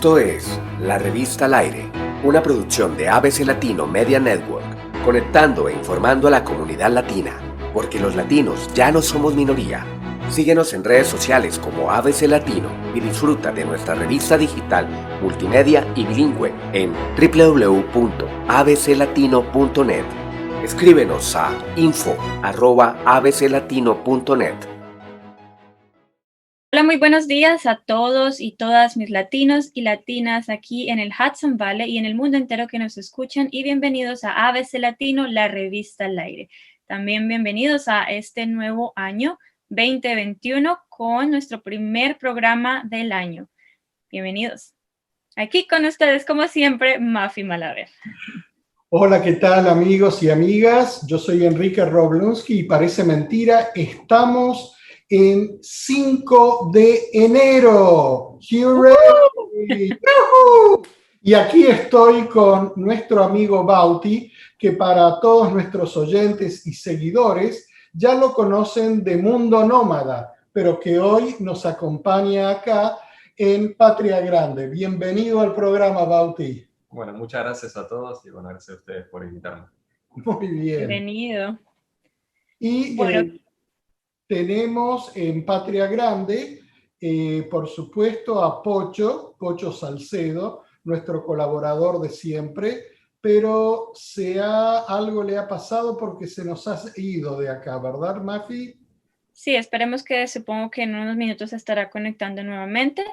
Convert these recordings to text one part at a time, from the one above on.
Esto es La Revista al Aire, una producción de ABC Latino Media Network, conectando e informando a la comunidad latina, porque los latinos ya no somos minoría. Síguenos en redes sociales como ABC Latino y disfruta de nuestra revista digital, multimedia y bilingüe en www.abclatino.net. Escríbenos a info@abclatino.net. Hola, muy buenos días a todos y todas mis latinos y latinas aquí en el Hudson Valley y en el mundo entero que nos escuchan, y bienvenidos a ABC Latino, la revista al aire. También bienvenidos a este nuevo año 2021 con nuestro primer programa del año. Bienvenidos. Aquí con ustedes, como siempre, Mafi Malaver. Hola, ¿qué tal, amigos y amigas? Yo soy Enrique Roblonsky y parece mentira, estamos en 5 de enero. ¡Hooray! Y aquí estoy con nuestro amigo Bauti, que para todos nuestros oyentes y seguidores ya lo conocen de Mundo Nómada, pero que hoy nos acompaña acá en Patria Grande. Bienvenido al programa, Bauti. Bueno, muchas gracias a todos y bueno, gracias a ustedes por invitarme. Muy bien. Bienvenido. Y tenemos en Patria Grande, por supuesto, a Pocho Salcedo, nuestro colaborador de siempre, pero algo le ha pasado porque se nos ha ido de acá, ¿verdad, Mafi? Sí, esperemos supongo que en unos minutos se estará conectando nuevamente.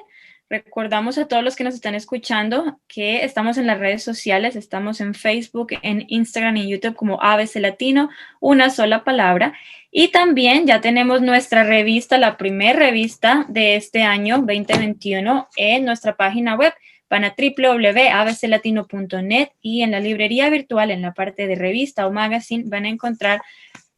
Recordamos a todos los que nos están escuchando que estamos en las redes sociales, estamos en Facebook, en Instagram y en YouTube como ABC Latino, una sola palabra. Y también ya tenemos nuestra revista, la primera revista de este año 2021 en nuestra página web. Van a www.abclatino.net y en la librería virtual, en la parte de revista o magazine, van a encontrar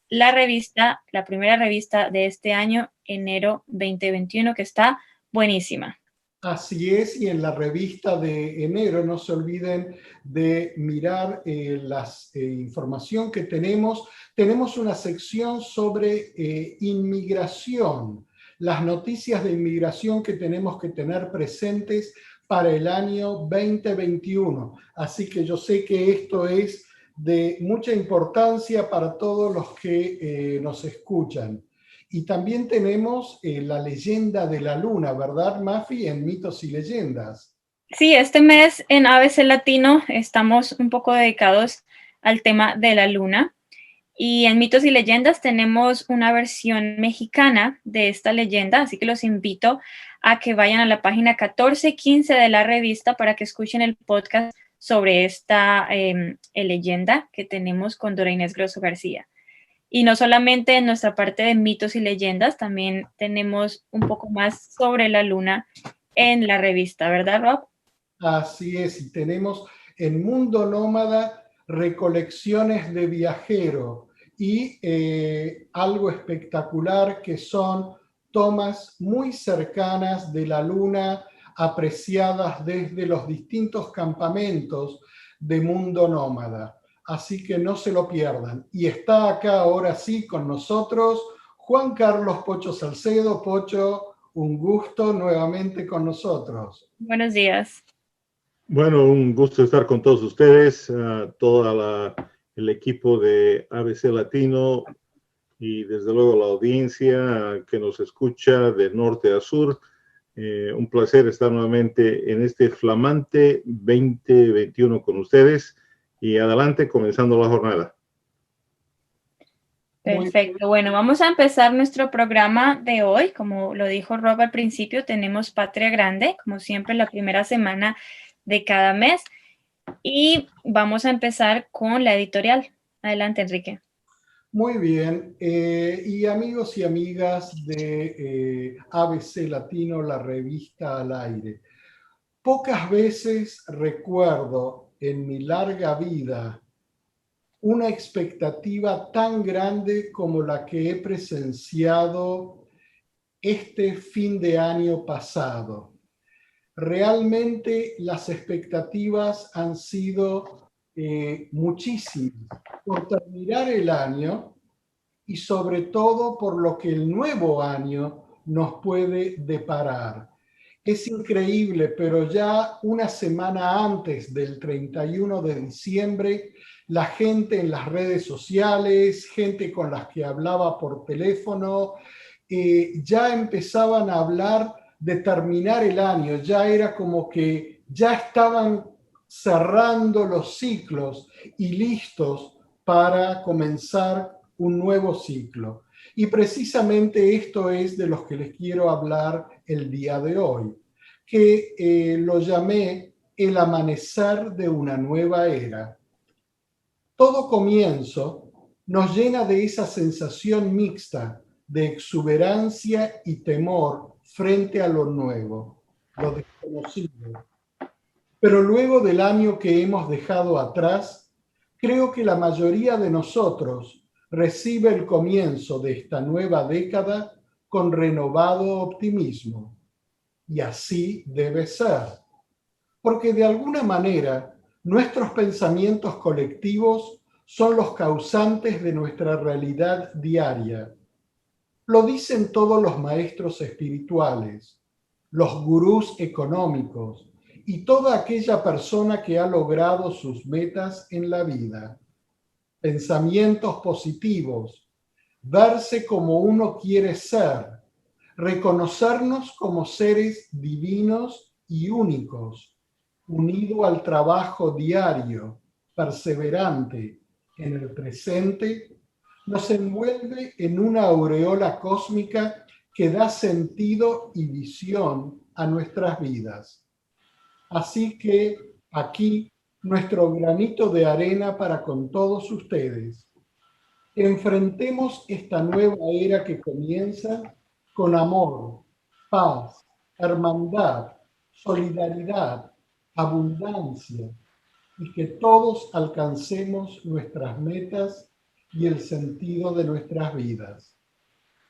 la revista, la primera revista de este año, enero 2021, que está buenísima. Así es, y en la revista de enero no se olviden de mirar la información que tenemos. Tenemos una sección sobre inmigración, las noticias de inmigración que tenemos que tener presentes para el año 2021. Así que yo sé que esto es de mucha importancia para todos los que nos escuchan. Y también tenemos la leyenda de la luna, ¿verdad, Mafi? En Mitos y Leyendas. Sí, este mes en ABC Latino estamos un poco dedicados al tema de la luna. Y en Mitos y Leyendas tenemos una versión mexicana de esta leyenda, así que los invito a que vayan a la página 1415 de la revista para que escuchen el podcast sobre esta leyenda que tenemos con Dora Inés Grosso García. Y no solamente en nuestra parte de mitos y leyendas, también tenemos un poco más sobre la luna en la revista, ¿verdad, Rob? Así es, y tenemos en Mundo Nómada recolecciones de viajero y algo espectacular que son tomas muy cercanas de la luna apreciadas desde los distintos campamentos de Mundo Nómada. Así que no se lo pierdan. Y está acá ahora sí con nosotros Juan Carlos Pocho Salcedo. Pocho, un gusto nuevamente con nosotros. Buenos días. Bueno, un gusto estar con todos ustedes, todo el equipo de ABC Latino y desde luego la audiencia que nos escucha de norte a sur. Un placer estar nuevamente en este flamante 2021 con ustedes. Y adelante, comenzando la jornada. Perfecto. Bueno, vamos a empezar nuestro programa de hoy. Como lo dijo Rob al principio, tenemos Patria Grande, como siempre, la primera semana de cada mes. Y vamos a empezar con la editorial. Adelante, Enrique. Muy bien. Y amigos y amigas de ABC Latino, la revista al aire. Pocas veces recuerdo en mi larga vida una expectativa tan grande como la que he presenciado este fin de año pasado. Realmente las expectativas han sido muchísimas por terminar el año y sobre todo por lo que el nuevo año nos puede deparar. Es increíble, pero ya una semana antes del 31 de diciembre, la gente en las redes sociales, gente con las que hablaba por teléfono, ya empezaban a hablar de terminar el año, ya era como que ya estaban cerrando los ciclos y listos para comenzar un nuevo ciclo. Y precisamente esto es de los que les quiero hablar el día de hoy, que lo llamé el amanecer de una nueva era. Todo comienzo nos llena de esa sensación mixta de exuberancia y temor frente a lo nuevo, lo desconocido. Pero luego del año que hemos dejado atrás, creo que la mayoría de nosotros recibe el comienzo de esta nueva década con renovado optimismo. Y así debe ser. Porque de alguna manera nuestros pensamientos colectivos son los causantes de nuestra realidad diaria. Lo dicen todos los maestros espirituales, los gurús económicos y toda aquella persona que ha logrado sus metas en la vida. Pensamientos positivos, verse como uno quiere ser, reconocernos como seres divinos y únicos, unido al trabajo diario, perseverante en el presente, nos envuelve en una aureola cósmica que da sentido y visión a nuestras vidas. Así que aquí nuestro granito de arena para con todos ustedes. Enfrentemos esta nueva era que comienza con amor, paz, hermandad, solidaridad, abundancia, y que todos alcancemos nuestras metas y el sentido de nuestras vidas.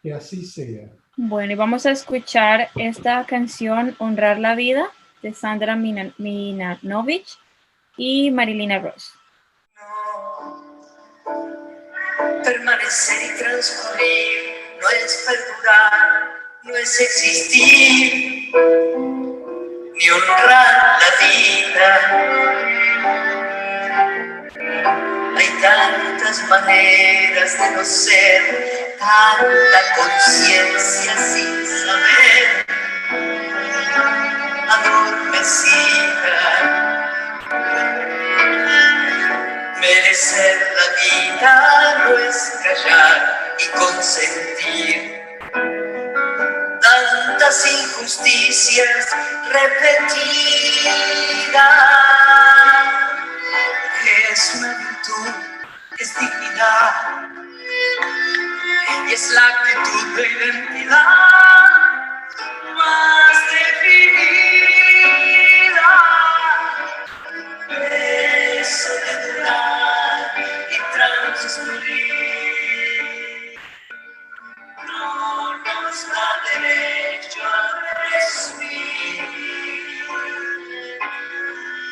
Que así sea. Bueno, y vamos a escuchar esta canción, Honrar la Vida, de Sandra Minanovich y Marilina Ross. Permanecer y transcurrir no es perdurar, no es existir, ni honrar la vida. Hay tantas maneras de no ser, tanta conciencia sin saber, adormecida. Merecer la vida no es callar y consentir tantas injusticias repetidas. Es una virtud, es dignidad y es la actitud de identidad más definida. Eso de durar y transcurrir no nos da derecho a recibir,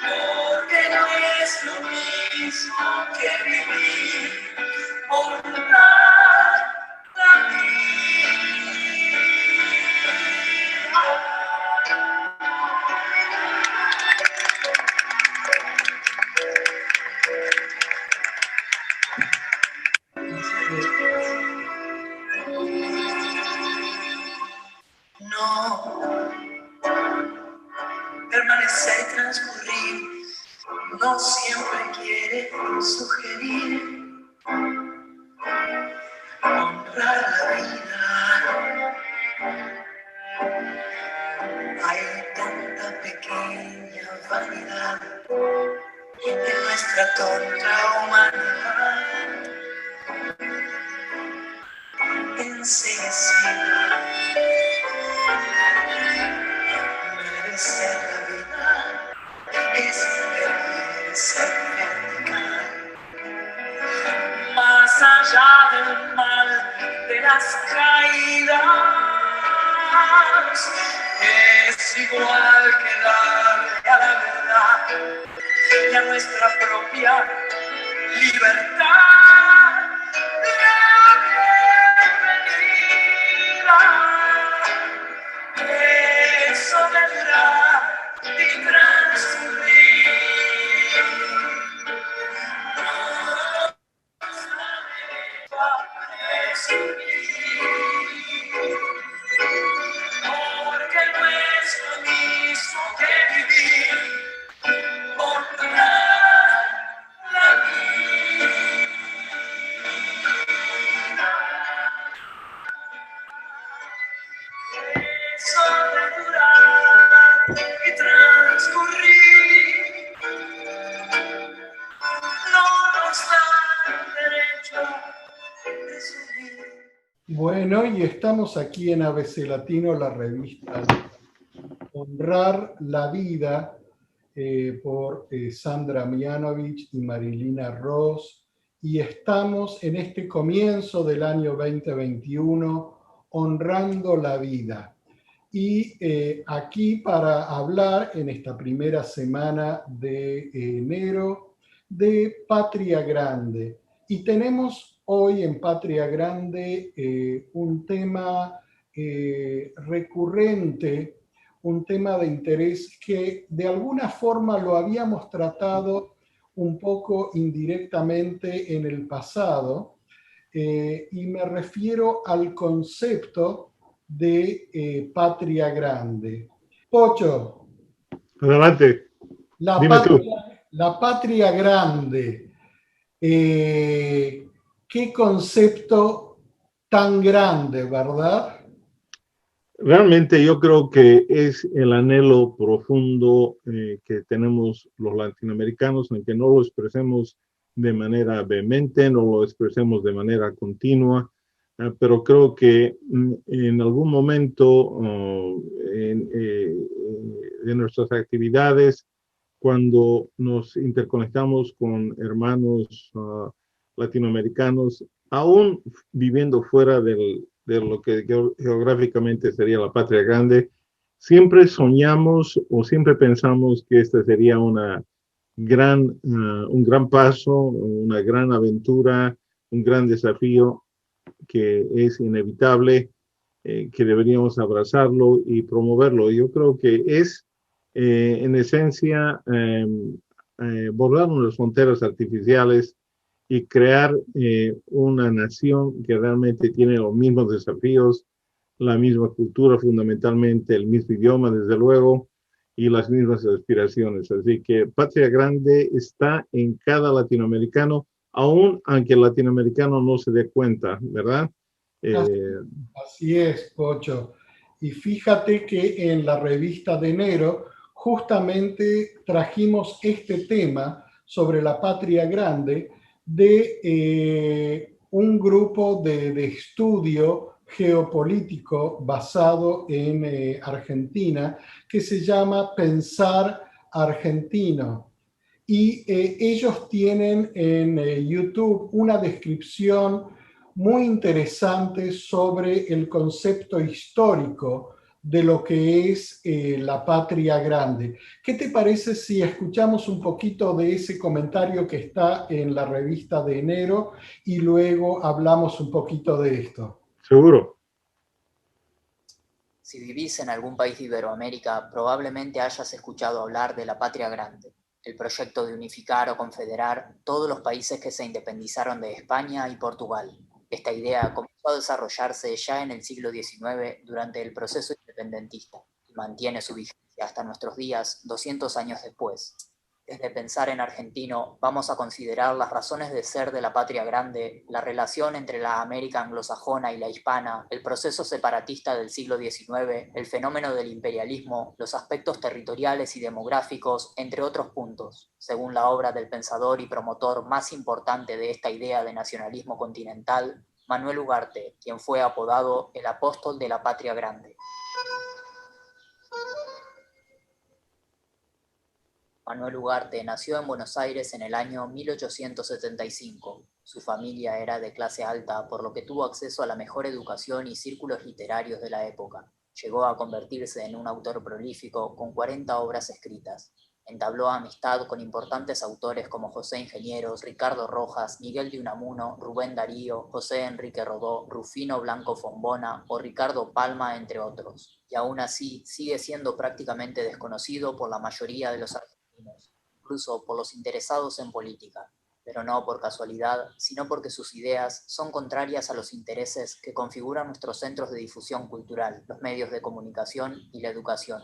porque no es lo mismo que vivir, honrar la vida. No, permanecer y transcurrir no siempre quiere sugerir honrar la vida. Hay tanta pequeña vanidad en nuestra tonta humanidad, enseguecida. Merecer la vida es ser vertical, más allá del mal, de las caídas. Es igual que darle a la verdad y a nuestra propia libertad la bienvenida. Eso de hoy estamos aquí en ABC Latino, la revista Honrar la Vida, por Sandra Mianovich y Marilina Ross, y estamos en este comienzo del año 2021 honrando la vida. Y aquí para hablar en esta primera semana de enero de Patria Grande. Y tenemos hoy en Patria Grande un tema recurrente, un tema de interés que de alguna forma lo habíamos tratado un poco indirectamente en el pasado, y me refiero al concepto de Patria Grande. Pocho, Adelante, la dime tú. la patria grande, qué concepto tan grande, ¿verdad? Realmente yo creo que es el anhelo profundo que tenemos los latinoamericanos, aunque no lo expresemos de manera vehemente, no lo expresemos de manera continua, pero creo que en algún momento de nuestras actividades, cuando nos interconectamos con hermanos latinoamericanos, aún viviendo fuera de lo que geográficamente sería la patria grande, siempre soñamos o siempre pensamos que esta sería un gran paso, una gran aventura, un gran desafío que es inevitable, que deberíamos abrazarlo y promoverlo. Yo creo que es, en esencia, borrar las fronteras artificiales y crear una nación que realmente tiene los mismos desafíos, la misma cultura fundamentalmente, el mismo idioma desde luego, y las mismas aspiraciones. Así que Patria Grande está en cada latinoamericano, aun aunque el latinoamericano no se dé cuenta, ¿verdad? Así es, Pocho. Y fíjate que en la revista de enero justamente trajimos este tema sobre la patria grande de un grupo de estudio geopolítico basado en Argentina que se llama Pensar Argentino. Y ellos tienen en YouTube una descripción muy interesante sobre el concepto histórico de lo que es la patria grande. ¿Qué te parece si escuchamos un poquito de ese comentario que está en la revista de enero y luego hablamos un poquito de esto? Seguro. Si vivís en algún país de Iberoamérica, probablemente hayas escuchado hablar de la Patria Grande, el proyecto de unificar o confederar todos los países que se independizaron de España y Portugal. Esta idea comenzó a desarrollarse ya en el siglo XIX durante el proceso independentista y mantiene su vigencia hasta nuestros días, 200 años después. Desde Pensar en Argentino vamos a considerar las razones de ser de la Patria Grande, la relación entre la América anglosajona y la hispana, el proceso separatista del siglo XIX, el fenómeno del imperialismo, los aspectos territoriales y demográficos, entre otros puntos, según la obra del pensador y promotor más importante de esta idea de nacionalismo continental, Manuel Ugarte, quien fue apodado el apóstol de la Patria Grande. Manuel Ugarte nació en Buenos Aires en el año 1875. Su familia era de clase alta, por lo que tuvo acceso a la mejor educación y círculos literarios de la época. Llegó a convertirse en un autor prolífico con 40 obras escritas. Entabló amistad con importantes autores como José Ingenieros, Ricardo Rojas, Miguel de Unamuno, Rubén Darío, José Enrique Rodó, Rufino Blanco Fombona o Ricardo Palma, entre otros. Y aún así sigue siendo prácticamente desconocido por la mayoría de los argentinos, incluso por los interesados en política, pero no por casualidad, sino porque sus ideas son contrarias a los intereses que configuran nuestros centros de difusión cultural, los medios de comunicación y la educación.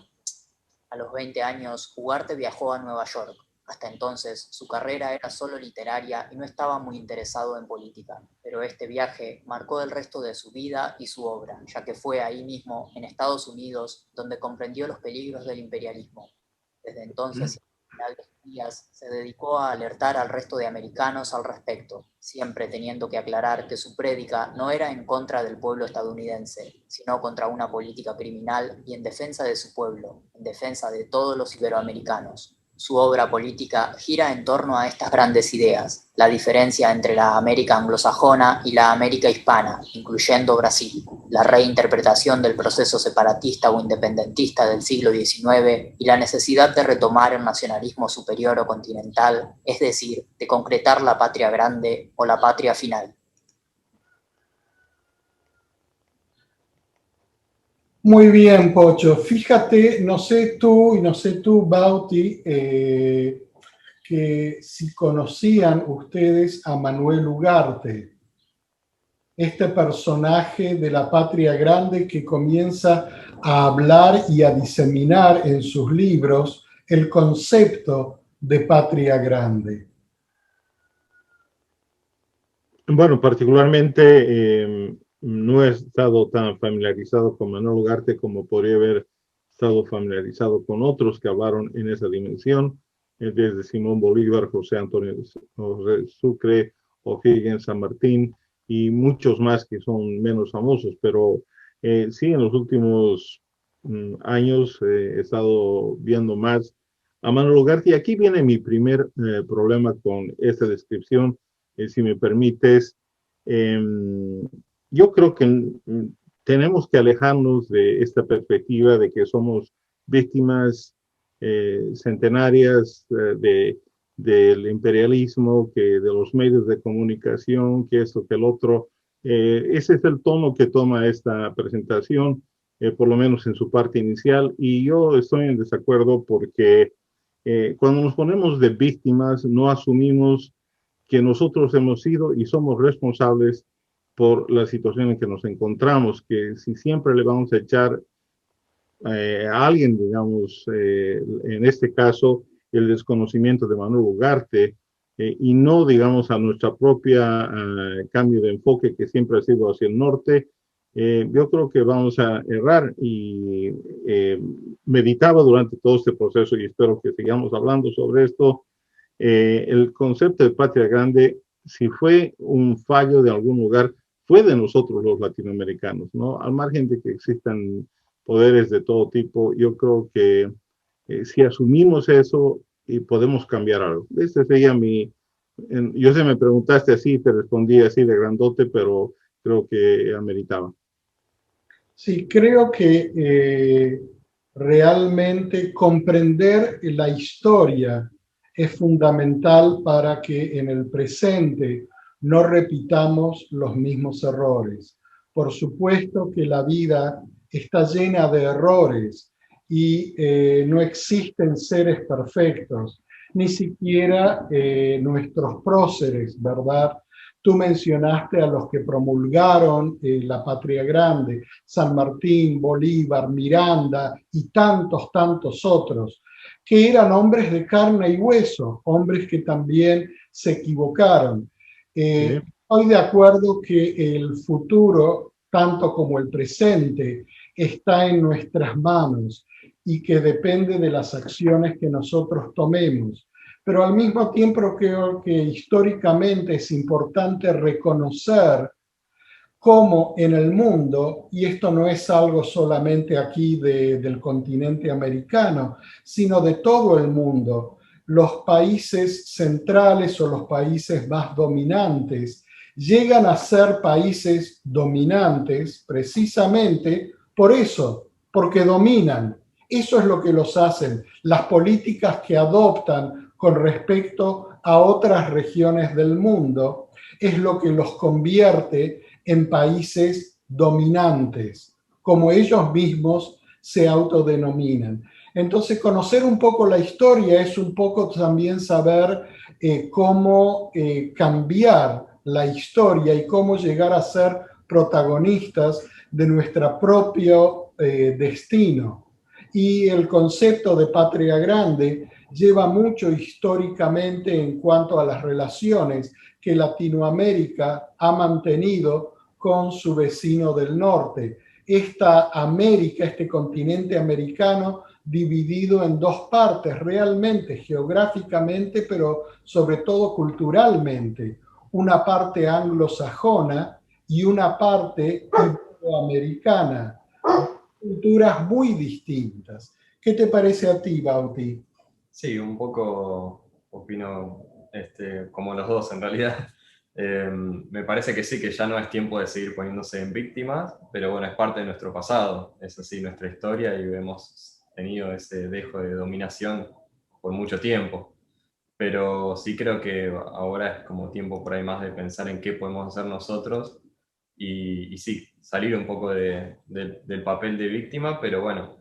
A los 20 años, Ugarte viajó a Nueva York. Hasta entonces, su carrera era solo literaria y no estaba muy interesado en política, pero este viaje marcó el resto de su vida y su obra, ya que fue ahí mismo, en Estados Unidos, donde comprendió los peligros del imperialismo. Desde entonces Díaz se dedicó a alertar al resto de americanos al respecto, siempre teniendo que aclarar que su prédica no era en contra del pueblo estadounidense, sino contra una política criminal y en defensa de su pueblo, en defensa de todos los iberoamericanos. Su obra política gira en torno a estas grandes ideas, la diferencia entre la América anglosajona y la América hispana, incluyendo Brasil, la reinterpretación del proceso separatista o independentista del siglo XIX y la necesidad de retomar el nacionalismo superior o continental, es decir, de concretar la patria grande o la patria final. Muy bien, Pocho. Fíjate, no sé tú y no sé tú, Bauti, que si conocían ustedes a Manuel Ugarte, este personaje de la Patria Grande que comienza a hablar y a diseminar en sus libros el concepto de Patria Grande. Bueno, particularmente no he estado tan familiarizado con Manuel Ugarte como podría haber estado familiarizado con otros que hablaron en esa dimensión, desde Simón Bolívar, José Antonio José Sucre, O'Higgins, San Martín y muchos más que son menos famosos, pero sí, en los últimos años he estado viendo más a Manuel Ugarte y aquí viene mi primer problema con esta descripción, si me permites. Yo creo que tenemos que alejarnos de esta perspectiva de que somos víctimas centenarias del imperialismo, que de los medios de comunicación, que esto, que el otro. Ese es el tono que toma esta presentación, por lo menos en su parte inicial, y yo estoy en desacuerdo porque cuando nos ponemos de víctimas no asumimos que nosotros hemos sido y somos responsables por la situación en que nos encontramos, que si siempre le vamos a echar a alguien, digamos, en este caso, el desconocimiento de Manuel Ugarte, y no, digamos, a nuestra propia cambio de enfoque que siempre ha sido hacia el norte, yo creo que vamos a errar y meditaba durante todo este proceso y espero que sigamos hablando sobre esto. El concepto de patria grande, si fue un fallo de algún lugar, fue de nosotros los latinoamericanos, ¿no? Al margen de que existan poderes de todo tipo, yo creo que si asumimos eso y podemos cambiar algo. Este sería yo sé, me preguntaste así, te respondí así de grandote, pero creo que ameritaba. Sí, creo que realmente comprender la historia es fundamental para que en el presente no repitamos los mismos errores. Por supuesto que la vida está llena de errores y no existen seres perfectos, ni siquiera nuestros próceres, ¿verdad? Tú mencionaste a los que promulgaron la Patria Grande, San Martín, Bolívar, Miranda y tantos, tantos otros, que eran hombres de carne y hueso, hombres que también se equivocaron. Estoy de acuerdo que el futuro, tanto como el presente, está en nuestras manos y que depende de las acciones que nosotros tomemos. Pero al mismo tiempo creo que históricamente es importante reconocer cómo en el mundo, y esto no es algo solamente aquí del continente americano, sino de todo el mundo, los países centrales o los países más dominantes llegan a ser países dominantes precisamente por eso, porque dominan. Eso es lo que los hacen, las políticas que adoptan con respecto a otras regiones del mundo, es lo que los convierte en países dominantes, como ellos mismos se autodenominan. Entonces, conocer un poco la historia es un poco también saber cómo cambiar la historia y cómo llegar a ser protagonistas de nuestro propio destino. Y el concepto de patria grande lleva mucho históricamente en cuanto a las relaciones que Latinoamérica ha mantenido con su vecino del norte. Esta América, este continente americano, dividido en dos partes, realmente geográficamente, pero sobre todo culturalmente. Una parte anglosajona y una parte iberoamericana. Culturas muy distintas. ¿Qué te parece a ti, Bauti? Sí, un poco opino como los dos en realidad. Me parece que sí, que ya no es tiempo de seguir poniéndose en víctimas, pero bueno, es parte de nuestro pasado, es así nuestra historia y hemos tenido ese dejo de dominación por mucho tiempo. Pero sí creo que ahora es como tiempo por ahí más de pensar en qué podemos hacer nosotros y sí, salir un poco del papel de víctima, pero bueno,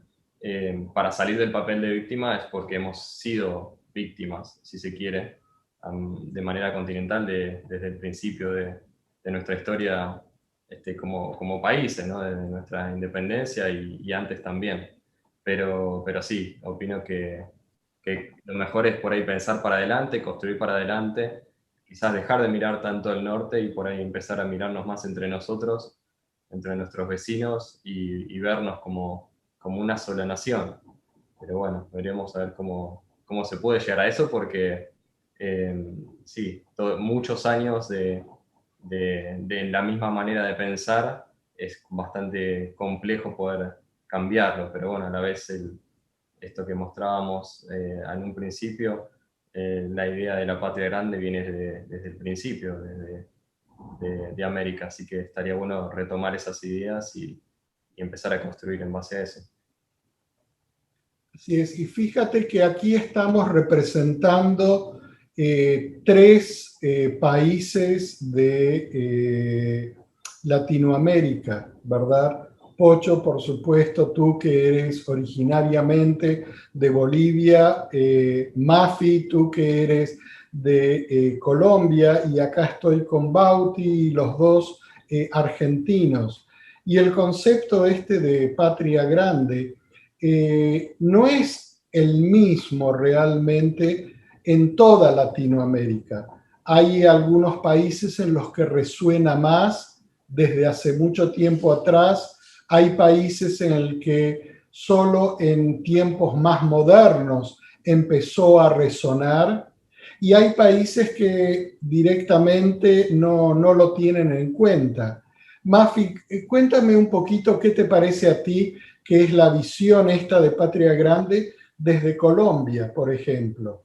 para salir del papel de víctima es porque hemos sido víctimas, si se quiere, de manera continental desde el principio de nuestra historia como países, ¿no? De nuestra independencia y antes también. Pero sí, opino que lo mejor es por ahí pensar para adelante, construir para adelante, quizás dejar de mirar tanto el norte y por ahí empezar a mirarnos más entre nosotros, entre nuestros vecinos y vernos como una sola nación. Pero bueno, veremos a ver cómo se puede llegar a eso porque sí, muchos años de la misma manera de pensar es bastante complejo poder cambiarlo, pero bueno, a la vez esto que mostrábamos en un principio, la idea de la patria grande viene desde el principio, de América, así que estaría bueno retomar esas ideas y empezar a construir en base a eso. Así es, y fíjate que aquí estamos representando tres países de Latinoamérica, ¿verdad? Pocho, por supuesto, tú que eres originariamente de Bolivia, Mafi, tú que eres de Colombia, y acá estoy con Bauti, los dos argentinos. Y el concepto este de patria grande no es el mismo realmente en toda Latinoamérica. Hay algunos países en los que resuena más desde hace mucho tiempo atrás. Hay países en el que solo en tiempos más modernos empezó a resonar y hay países que directamente no lo tienen en cuenta. Mafi, cuéntame un poquito qué te parece a ti que es la visión esta de Patria Grande desde Colombia, por ejemplo.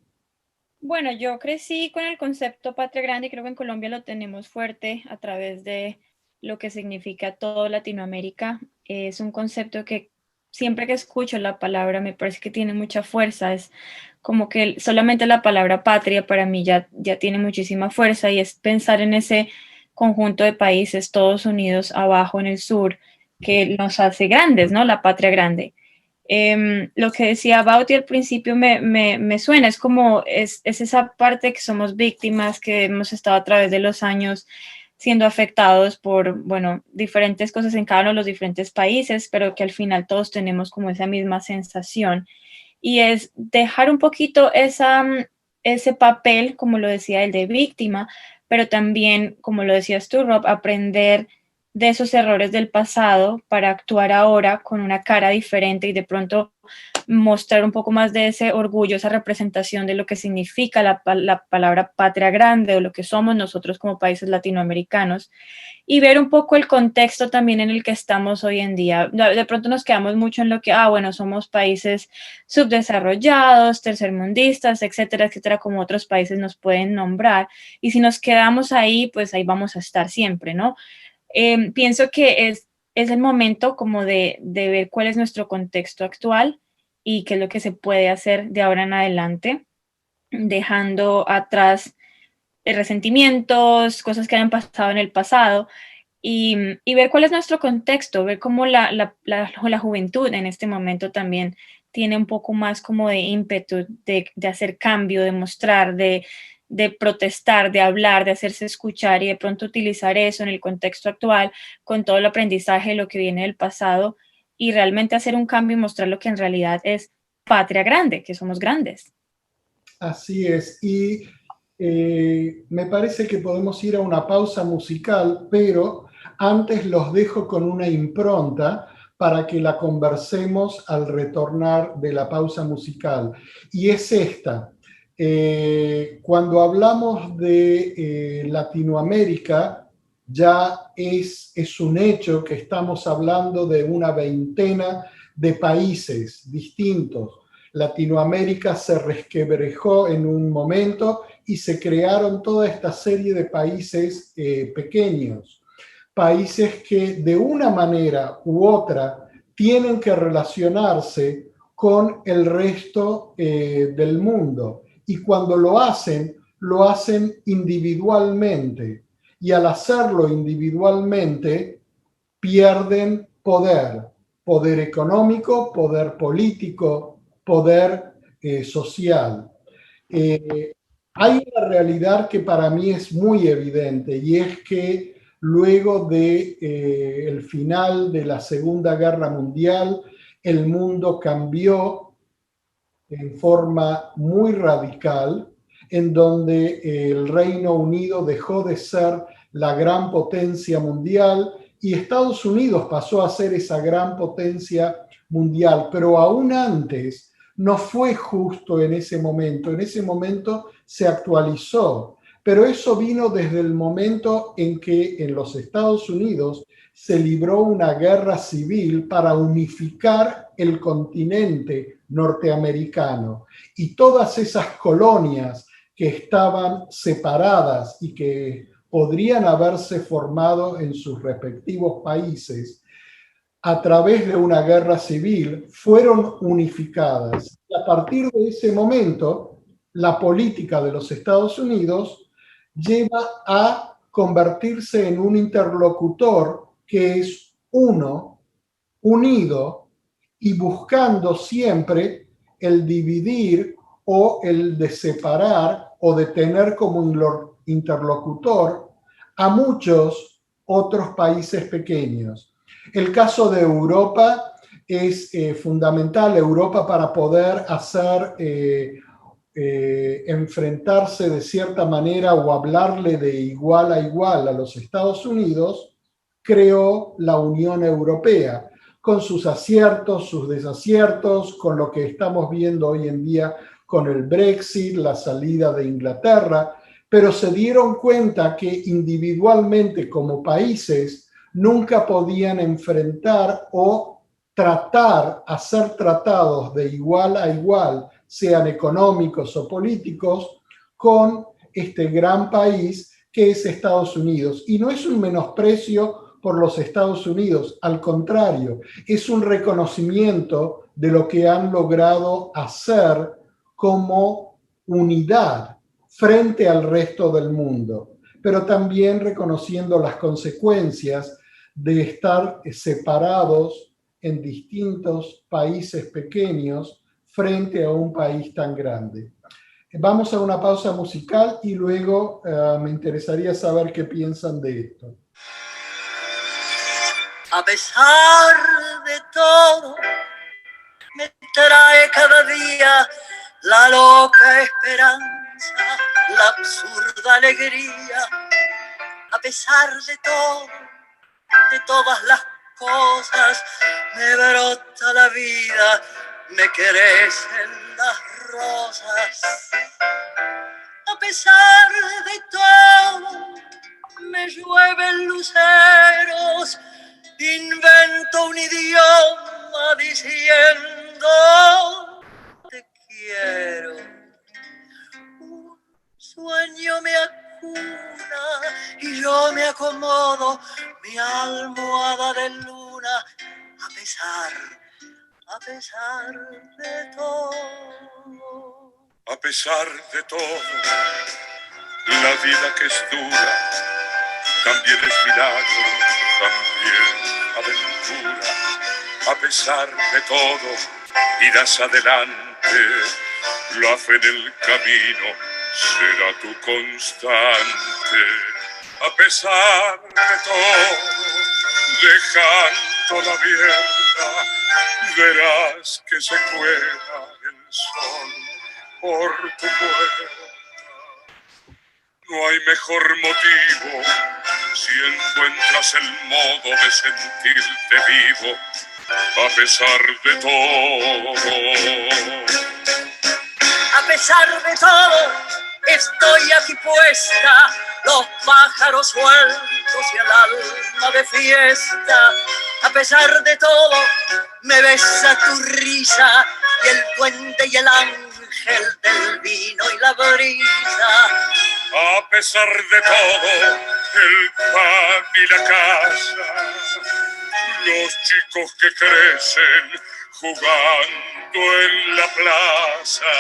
Bueno, yo crecí con el concepto patria grande y creo que en Colombia lo tenemos fuerte a través de lo que significa todo Latinoamérica. Es un concepto que siempre que escucho la palabra me parece que tiene mucha fuerza. Es como que solamente la palabra patria para mí ya tiene muchísima fuerza y es pensar en ese conjunto de países todos unidos abajo en el sur que nos hace grandes, ¿no? La patria grande. Lo que decía Bauti al principio me suena, es como es esa parte que somos víctimas, que hemos estado a través de los años siendo afectados por, bueno, diferentes cosas en cada uno de los diferentes países, pero que al final todos tenemos como esa misma sensación. Y es dejar un poquito ese papel, como lo decía el de víctima, pero también, como lo decías tú, Rob, aprender de esos errores del pasado para actuar ahora con una cara diferente y de pronto mostrar un poco más de ese orgullo, esa representación de lo que significa la palabra patria grande o lo que somos nosotros como países latinoamericanos y ver un poco el contexto también en el que estamos hoy en día. De pronto nos quedamos mucho en lo que, bueno, somos países subdesarrollados, tercermundistas, etcétera, etcétera, como otros países nos pueden nombrar. Y si nos quedamos ahí, pues ahí vamos a estar siempre, ¿no? Pienso que es el momento como de ver cuál es nuestro contexto actual y qué es lo que se puede hacer de ahora en adelante, dejando atrás resentimientos, cosas que hayan pasado en el pasado y ver cuál es nuestro contexto, ver cómo la juventud en este momento también tiene un poco más como de ímpetu de hacer cambio, de mostrar, de protestar, de hablar, de hacerse escuchar y de pronto utilizar eso en el contexto actual con todo el aprendizaje de lo que viene del pasado y realmente hacer un cambio y mostrar lo que en realidad es patria grande, que somos grandes. Así es, y me parece que podemos ir a una pausa musical, pero antes los dejo con una impronta para que la conversemos al retornar de la pausa musical. Y es esta. Cuando hablamos de Latinoamérica, ya es un hecho que estamos hablando de una veintena de países distintos. Latinoamérica se resquebrajó en un momento y se crearon toda esta serie de países pequeños. Países que de una manera u otra tienen que relacionarse con el resto del mundo. Y cuando lo hacen individualmente. Y al hacerlo individualmente, pierden poder. Poder económico, poder político, poder social. Hay una realidad que para mí es muy evidente, y es que luego de el final de la Segunda Guerra Mundial, el mundo cambió en forma muy radical, en donde el Reino Unido dejó de ser la gran potencia mundial y Estados Unidos pasó a ser esa gran potencia mundial. Pero aún antes no fue justo en ese momento se actualizó. Pero eso vino desde el momento en que en los Estados Unidos se libró una guerra civil para unificar el continente norteamericano. Y todas esas colonias que estaban separadas y que podrían haberse formado en sus respectivos países, a través de una guerra civil, fueron unificadas. Y a partir de ese momento, la política de los Estados Unidos lleva a convertirse en un interlocutor que es uno, unido y buscando siempre el dividir o el de separar o de tener como interlocutor a muchos otros países pequeños. El caso de Europa es fundamental. Europa, para poder hacer enfrentarse de cierta manera o hablarle de igual a igual a los Estados Unidos, creó la Unión Europea, con sus aciertos, sus desaciertos, con lo que estamos viendo hoy en día con el Brexit, la salida de Inglaterra, pero se dieron cuenta que individualmente como países nunca podían enfrentar o hacer tratados de igual a igual, sean económicos o políticos, con este gran país que es Estados Unidos. Y no es un menosprecio por los Estados Unidos, al contrario, es un reconocimiento de lo que han logrado hacer como unidad frente al resto del mundo, pero también reconociendo las consecuencias de estar separados en distintos países pequeños frente a un país tan grande. Vamos a una pausa musical y luego me interesaría saber qué piensan de esto. A pesar de todo, me trae cada día la loca esperanza, la absurda alegría. A pesar de todo, de todas las cosas, me brota la vida, me crecen las rosas. A pesar de todo, me llueven luceros, invento un idioma diciendo te quiero. Un sueño me acuna y yo me acomodo mi almohada de luna. A pesar de todo. A pesar de todo, la vida que es dura también es milagro, también aventura. A pesar de todo, irás adelante, la fe en el camino será tu constante. A pesar de todo, dejando la abierta, verás que se cuela el sol por tu puerta. No hay mejor motivo si encuentras el modo de sentirte vivo a pesar de todo. A pesar de todo, estoy aquí puesta, los pájaros sueltos y el alma de fiesta. A pesar de todo, me besa tu risa y el duende y el ángel del vino y la brisa. A pesar de todo, el pan y la casa, los chicos que crecen jugando en la plaza.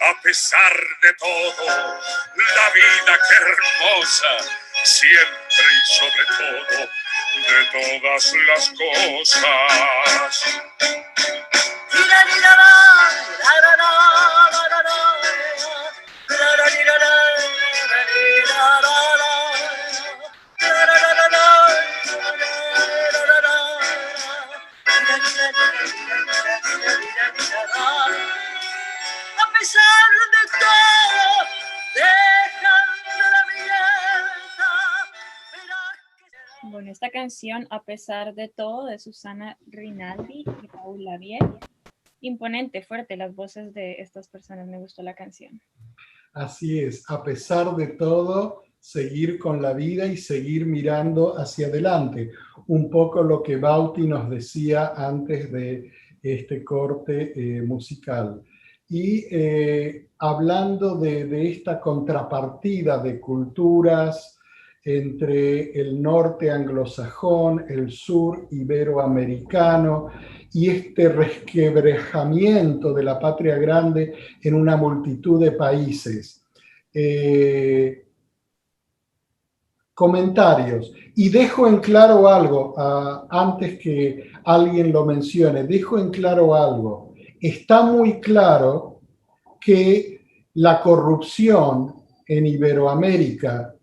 A pesar de todo, la vida que hermosa, siempre y sobre todo, de todas las cosas. A pesar de todo, dejando la abierta, verás que... Bueno, esta canción, A pesar de todo, de Susana Rinaldi y Raúl Lavie. Imponente, fuerte las voces de estas personas, me gustó la canción. Así es, a pesar de todo, seguir con la vida y seguir mirando hacia adelante. Un poco lo que Bauti nos decía antes de este corte musical. Y hablando de esta contrapartida de culturas entre el norte anglosajón, el sur iberoamericano, y este resquebrajamiento de la patria grande en una multitud de países. Comentarios. Y dejo en claro algo, antes que alguien lo mencione, dejo en claro algo. Está muy claro que la corrupción en Iberoamérica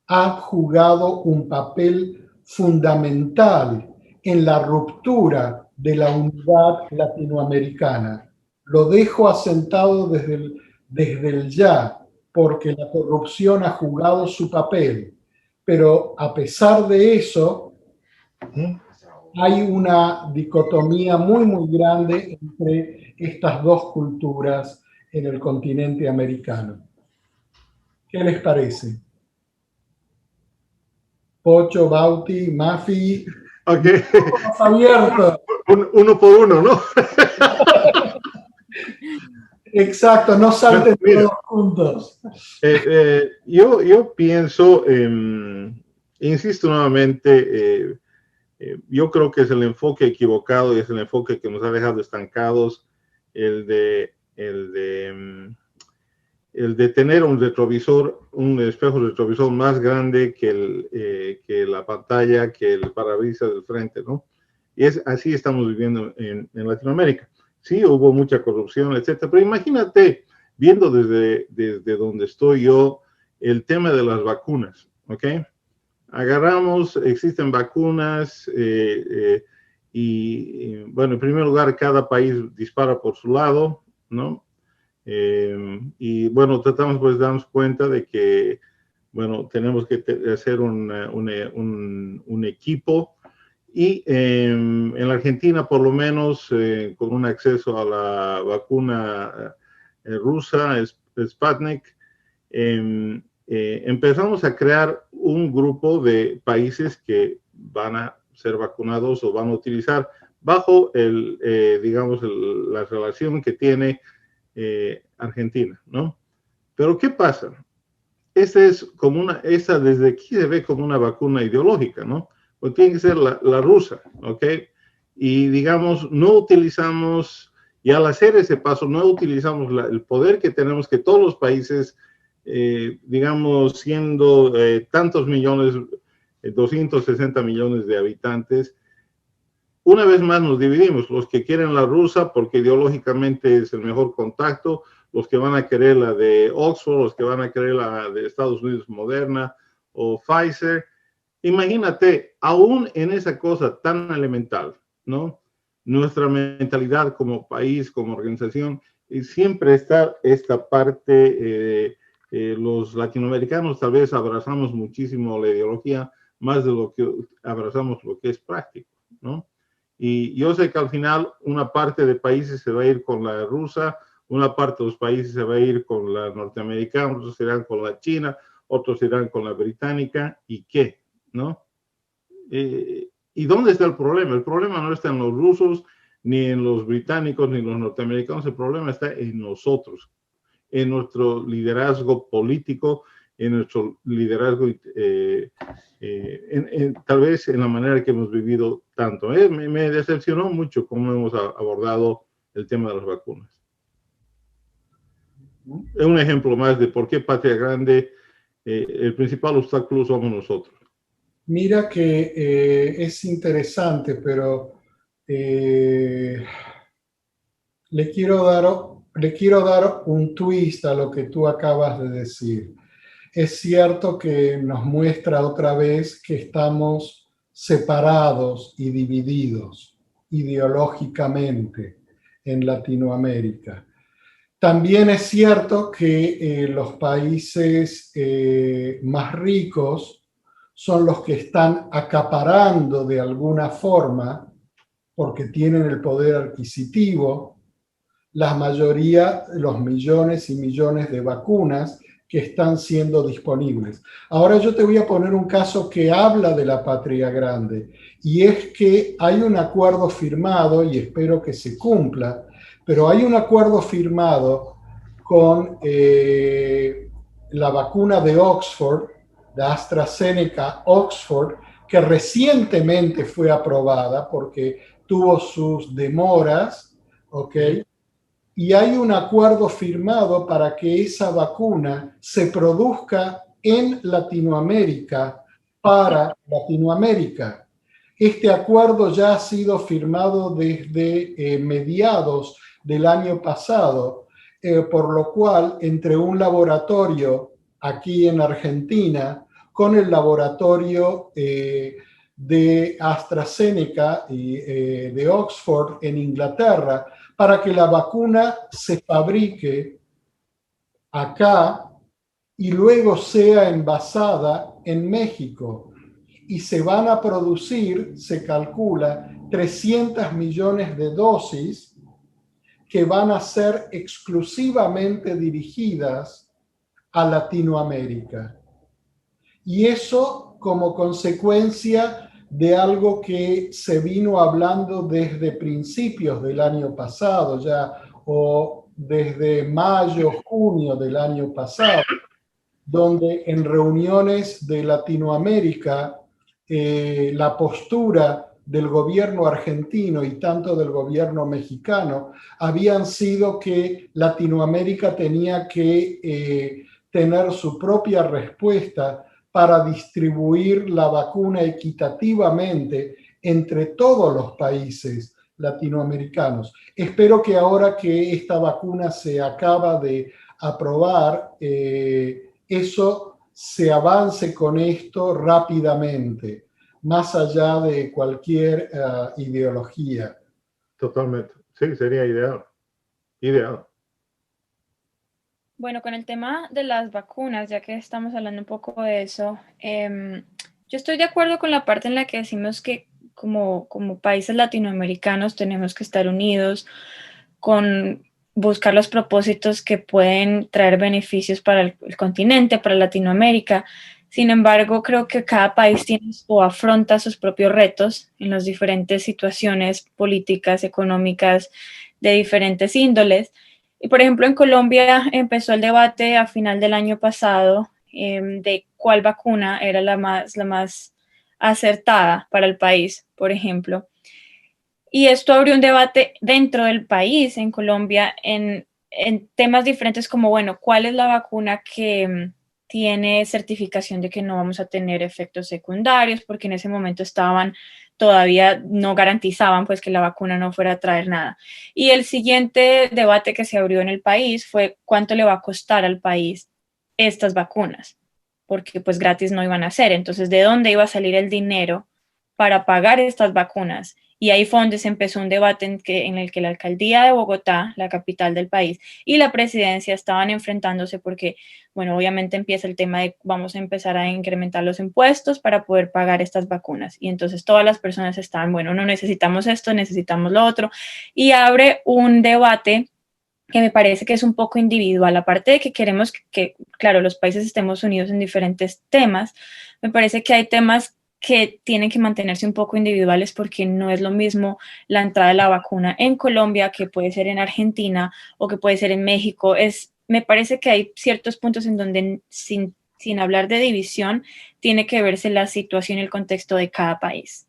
ha jugado un papel fundamental en la ruptura de la unidad latinoamericana. Lo dejo asentado desde el ya, porque la corrupción ha jugado su papel. Pero a pesar de eso, hay una dicotomía muy, muy grande entre estas dos culturas en el continente americano. ¿Qué les parece? Pocho, Bauti, Mafi. Ok. Abierto. Uno por uno, ¿no? Exacto, no salten todos juntos. Yo pienso, insisto nuevamente, yo creo que es el enfoque equivocado y es el enfoque que nos ha dejado estancados, el de tener un retrovisor, un espejo retrovisor más grande que la pantalla, que el parabrisas del frente, ¿no? Y así estamos viviendo en Latinoamérica. Sí, hubo mucha corrupción, etcétera, pero imagínate, viendo desde donde estoy yo, el tema de las vacunas, ¿ok? Agarramos, existen vacunas y, bueno, en primer lugar, cada país dispara por su lado, ¿no? Y, bueno, tratamos pues de darnos cuenta de que, bueno, tenemos que hacer un equipo. Y en la Argentina, por lo menos, con un acceso a la vacuna rusa, Sputnik, empezamos a crear un grupo de países que van a ser vacunados o van a utilizar bajo digamos, la relación que tiene Argentina, ¿no? Pero ¿qué pasa? Esta desde aquí se ve como una vacuna ideológica, ¿no? Pues tiene que ser la rusa, ¿ok? Y digamos, no utilizamos, y al hacer ese paso, no utilizamos el poder que tenemos, que todos los países, digamos, siendo tantos millones, 260 millones de habitantes, una vez más nos dividimos, los que quieren la rusa porque ideológicamente es el mejor contacto, los que van a querer la de Oxford, los que van a querer la de Estados Unidos Moderna o Pfizer. Imagínate, aún en esa cosa tan elemental, ¿no? Nuestra mentalidad como país, como organización, siempre está esta parte, los latinoamericanos tal vez abrazamos muchísimo la ideología, más de lo que abrazamos lo que es práctico, ¿no? Y yo sé que al final una parte de países se va a ir con la rusa, una parte de los países se va a ir con la norteamericana, otros irán con la china, otros irán con la británica, ¿y qué? ¿No? ¿Y dónde está el problema? El problema no está en los rusos, ni en los británicos, ni en los norteamericanos, el problema está en nosotros, en nuestro liderazgo político, en nuestro liderazgo, tal vez en la manera que hemos vivido tanto. Me decepcionó mucho cómo hemos abordado el tema de las vacunas. Es un ejemplo más de por qué Patria Grande, el principal obstáculo somos nosotros. Mira que es interesante, pero le quiero dar un twist a lo que tú acabas de decir. Es cierto que nos muestra otra vez que estamos separados y divididos ideológicamente en Latinoamérica. También es cierto que los países más ricos son los que están acaparando de alguna forma, porque tienen el poder adquisitivo, la mayoría, los millones y millones de vacunas que están siendo disponibles. Ahora yo te voy a poner un caso que habla de la Patria Grande, y es que hay un acuerdo firmado, y espero que se cumpla, pero hay un acuerdo firmado con la vacuna de Oxford, de AstraZeneca Oxford, que recientemente fue aprobada porque tuvo sus demoras, ¿ok? Y hay un acuerdo firmado para que esa vacuna se produzca en Latinoamérica, para Latinoamérica. Este acuerdo ya ha sido firmado desde mediados del año pasado, por lo cual entre un laboratorio aquí en Argentina con el laboratorio de AstraZeneca y de Oxford en Inglaterra, para que la vacuna se fabrique acá y luego sea envasada en México. Y se van a producir, se calcula, 300 millones de dosis que van a ser exclusivamente dirigidas a Latinoamérica. Y eso como consecuencia de algo que se vino hablando desde principios del año pasado ya, o desde mayo, junio del año pasado, donde en reuniones de Latinoamérica la postura del gobierno argentino y tanto del gobierno mexicano habían sido que Latinoamérica tenía que tener su propia respuesta para distribuir la vacuna equitativamente entre todos los países latinoamericanos. Espero que ahora que esta vacuna se acaba de aprobar, eso se avance con esto rápidamente, más allá de cualquier ideología. Totalmente. Sí, sería ideal. Ideal. Bueno, con el tema de las vacunas, ya que estamos hablando un poco de eso, yo estoy de acuerdo con la parte en la que decimos que como países latinoamericanos tenemos que estar unidos con buscar los propósitos que pueden traer beneficios para el continente, para Latinoamérica. Sin embargo, creo que cada país tiene o afronta sus propios retos en las diferentes situaciones políticas, económicas, de diferentes índoles. Y por ejemplo, en Colombia empezó el debate a final del año pasado de cuál vacuna era la más acertada para el país, por ejemplo. Y esto abrió un debate dentro del país, en Colombia, en temas diferentes como, bueno, ¿cuál es la vacuna que tiene certificación de que no vamos a tener efectos secundarios? Porque en ese momento todavía no garantizaban pues que la vacuna no fuera a traer nada. Y el siguiente debate que se abrió en el país fue cuánto le va a costar al país estas vacunas, porque pues gratis no iban a ser. Entonces, ¿de dónde iba a salir el dinero para pagar estas vacunas Y ahí fue donde se empezó un debate en el que la alcaldía de Bogotá, la capital del país, y la presidencia estaban enfrentándose porque, bueno, obviamente empieza el tema de vamos a empezar a incrementar los impuestos para poder pagar estas vacunas. Y entonces todas las personas estaban, bueno, no necesitamos esto, necesitamos lo otro. Y abre un debate que me parece que es un poco individual, aparte de que queremos claro, los países estemos unidos en diferentes temas, me parece que hay temas que tienen que mantenerse un poco individuales porque no es lo mismo la entrada de la vacuna en Colombia que puede ser en Argentina o que puede ser en México. Me parece que hay ciertos puntos en donde sin hablar de división tiene que verse la situación y el contexto de cada país.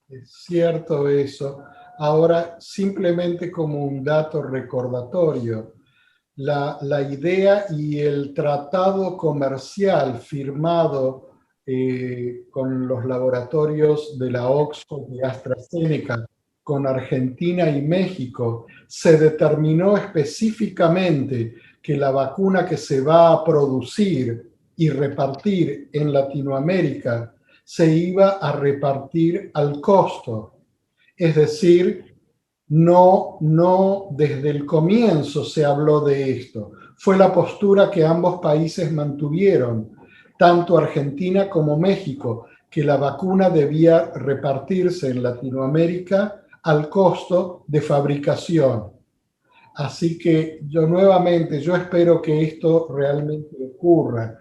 Es cierto eso. Ahora, simplemente como un dato recordatorio, la idea y el tratado comercial firmado con los laboratorios de la Oxford y AstraZeneca con Argentina y México, se determinó específicamente que la vacuna que se va a producir y repartir en Latinoamérica se iba a repartir al costo. Es decir, no desde el comienzo se habló de esto. Fue la postura que ambos países mantuvieron, tanto Argentina como México, que la vacuna debía repartirse en Latinoamérica al costo de fabricación. Así que yo espero que esto realmente ocurra.